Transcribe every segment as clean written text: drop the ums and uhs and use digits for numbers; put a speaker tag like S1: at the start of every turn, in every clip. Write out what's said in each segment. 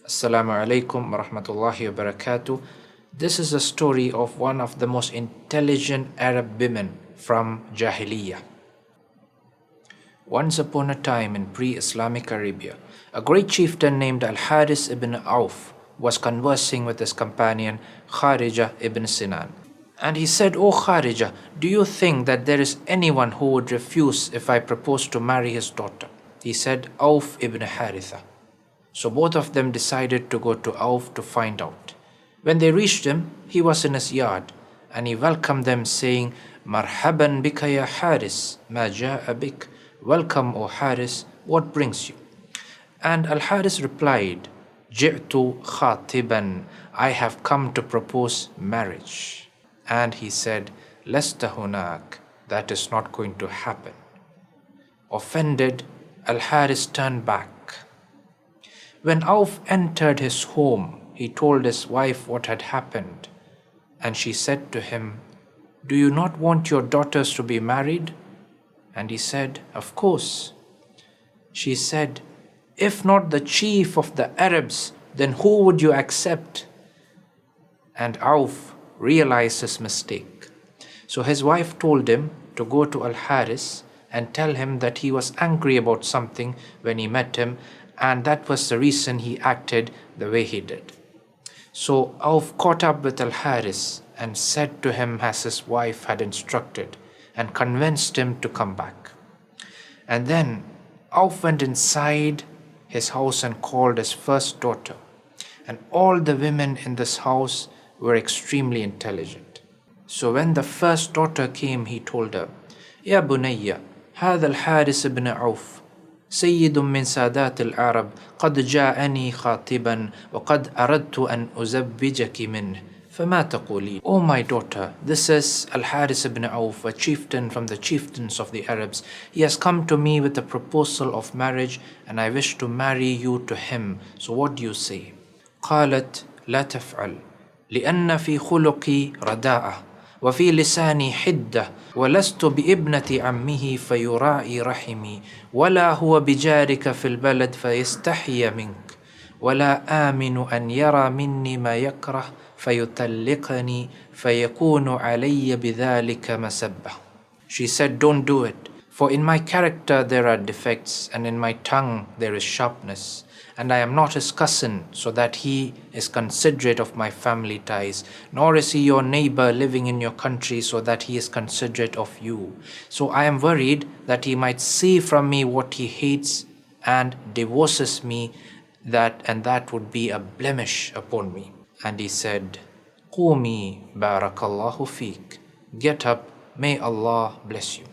S1: Assalamu alaikum wa rahmatullahi wa barakatuh. This is a story of one of the most intelligent Arab women from Jahiliyyah. Once upon a time in pre-Islamic Arabia, a great chieftain named Al-Haris ibn Auf was conversing with his companion Kharija ibn Sinan. And he said, "O Kharija, do you think that there is anyone who would refuse if I propose to marry his daughter?" He said, "Auf ibn Haritha." So both of them decided to go to Auf to find out. When they reached him, he was in his yard, and he welcomed them, saying, "Marhaban bika ya Haris, ma ja'a bik." Welcome, O Haris, what brings you? And Al-Haris replied, "Ji'tu khatiban, I have come to propose marriage." And he said, "Lasta hunak, that is not going to happen." Offended, Al-Haris turned back. When Auf entered his home, he told his wife what had happened, and she said to him, "Do you not want your daughters to be married?" And he said, "Of course." She said, "If not the chief of the Arabs, then who would you accept?" And Auf realized his mistake. So his wife told him to go to Al-Haris and tell him that he was angry about something when he met him, and that was the reason he acted the way he did. So Auf caught up with Al-Haris and said to him as his wife had instructed, and convinced him to come back. And then Auf went inside his house and called his first daughter. And all the women in this house were extremely intelligent. So when the first daughter came, he told her, "Ya bunayya, هذا الحارس بن عوف سيد من سادات العرب قد جاءني خاطبا وقد أردت أن أزوجك منه فما تقولين?" "O my daughter, this is Al-Haris ibn Auf, a chieftain from the chieftains of the Arabs. He has come to me with a proposal of marriage, and I wish to marry you to him. So what do you say?" قالت لا تفعل لأن في خلقي رداءة وفي لساني حدة ولست بابنة عمه فيراعي رحمي ولا هو بجارك في البلد فيستحي منك ولا آمن أن يرى مني ما يكره فيطلقني فيكون علي بذلك مسبة. She said, "Don't do it, for in my character there are defects, and in my tongue there is sharpness. And I am not his cousin, so that he is considerate of my family ties, nor is he your neighbor living in your country, so that he is considerate of you. So I am worried that he might see from me what he hates and divorces me, and that would be a blemish upon me." And he said, "Qumi barakallahu feek. Get up, may Allah bless you."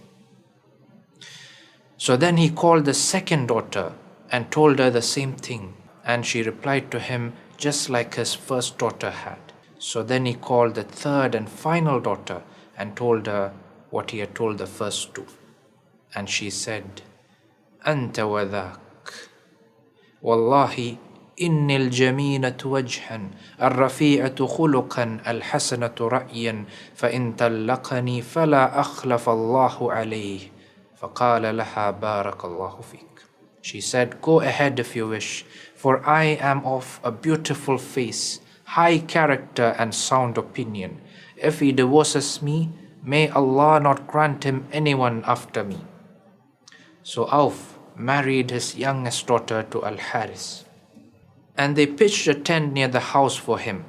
S1: So then he called the second daughter and told her the same thing, and she replied to him just like his first daughter had. So then he called the third and final daughter and told her what he had told the first two. And she said, "Anta wa dhak. Wallahi إني الجميلة وجها الرفيعة خلقا الحسنة رأيا فإن طلقني فلا أخلف الله عليه فقال لها بارك الله فيك." She said, "Go ahead if you wish, for I am of a beautiful face, high character and sound opinion. If he divorces me, may Allah not grant him anyone after me." So Auf married his youngest daughter to Al-Haris, and they pitched a tent near the house for him.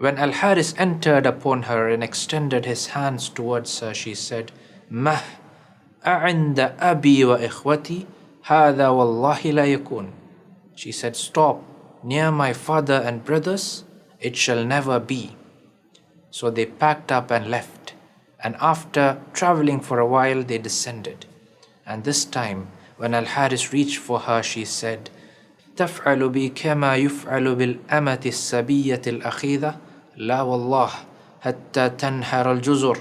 S1: When Al-Haris entered upon her and extended his hands towards her, she said, "Mah a'inda abi wa ikhwati, هذا والله لا يكون." She said, "Stop, near my father and brothers, it shall never be." So they packed up and left, and after traveling for a while they descended. And this time, when Al-Haris reached for her, she said, "تفعل بي كما يفعل بالأمة السبية الأخيذة لا والله حتى تنهر الجزر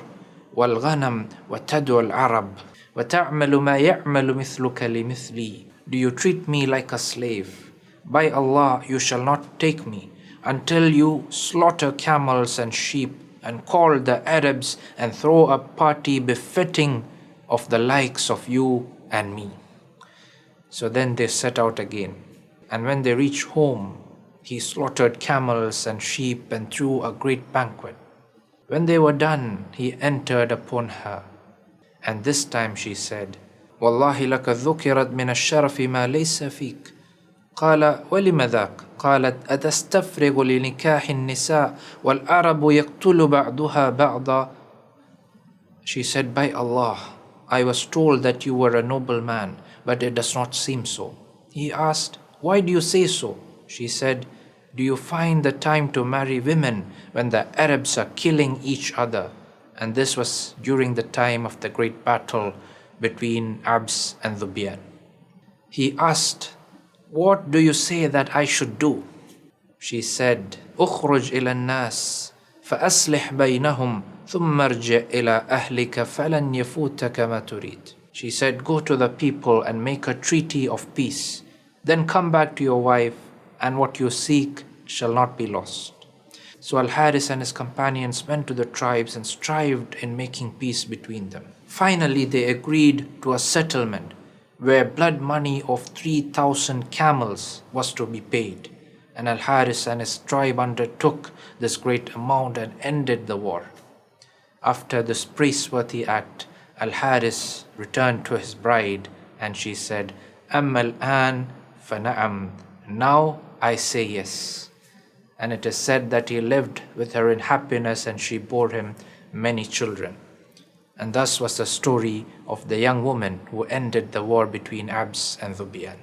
S1: والغنم وتدعو العرب وَتَعْمَلُ مَا يَعْمَلُ مِثْلُكَ لِمِثْلِي." "Do you treat me like a slave? By Allah, you shall not take me until you slaughter camels and sheep and call the Arabs and throw a party befitting of the likes of you and me." So then they set out again. And when they reached home, He slaughtered camels and sheep and threw a great banquet. When they were done, he entered upon her. And this time she said, "Wallahi laka dhukirat min ash-sharafi ma laysa fik." قال ولم ذاك؟ قالت أتستفرغ لنكاح النساء والعرب يقتل بعضها بعضا. She said, "By Allah, I was told that you were a noble man, but it does not seem so." He asked, "Why do you say so?" She said, "Do you find the time to marry women when the Arabs are killing each other?" And this was during the time of the great battle between Abs and Dhubian. He asked, "What do you say that I should do?" She said, "اخرج إلى الناس فأصلح بينهم ثم ارجع إلى أهلك فلن يفوتك ما تريد." She said, "Go to the people and make a treaty of peace. Then come back to your wife, and what you seek shall not be lost." So Al-Haris and his companions went to the tribes and strived in making peace between them. Finally, they agreed to a settlement where blood money of 3,000 camels was to be paid. And Al-Haris and his tribe undertook this great amount and ended the war. After this praiseworthy act, Al-Haris returned to his bride and she said, "Amma al-an fana'am." Now I say yes. And it is said that he lived with her in happiness and she bore him many children. And thus was the story of the young woman who ended the war between Abs and Dhubian.